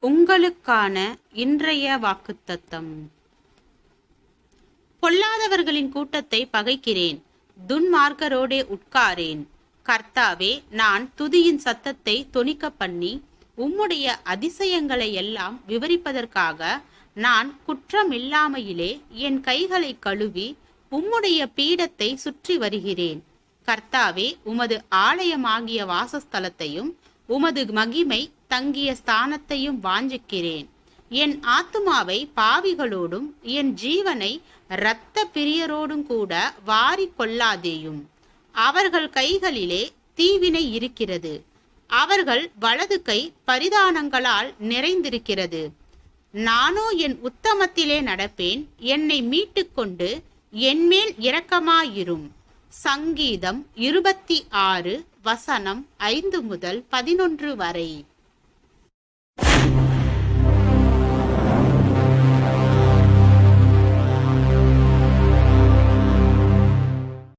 உங்களுக்கான இன்றைய வாக்குத்தத்தம். பொல்லாதவர்களின் கூட்டத்தை பகைக்கிறேன், துன்மார்க்கரோடே உட்காரேன். கர்த்தாவே, நான் துதியின் சத்தத்தை தொனிக்க பண்ணி உம்முடைய அதிசயங்களை எல்லாம் விவரிப்பதற்காக நான் குற்றமில்லாமையிலே என் கைகளை கழுவி உம்முடைய பீடத்தை சுற்றி வருகிறேன். கர்த்தாவே, உமது ஆலயமாகிய வாசஸ்தலத்தையும் உமது மகிமை தங்கிய ஸ்தானத்தையும் வாஞ்சிக்கிறேன். என் ஆத்துமாவை பாவிகளோடும் என் ஜீவனை இரத்த பிரியரோடும் கூட வாரி கொள்ளாதேயும். அவர்கள் கைகளிலே தீவினை இருக்கிறது, அவர்கள் வலது கை பரிதானங்களால் நிறைந்திருக்கிறது. நானோ என் உத்தமத்திலே நடப்பேன், என்னை மீட்டுக்கொண்டு என்மேல் இரக்கமாயிரும். சங்கீதம் 26 வசனம் 5 முதல் 11 வரை.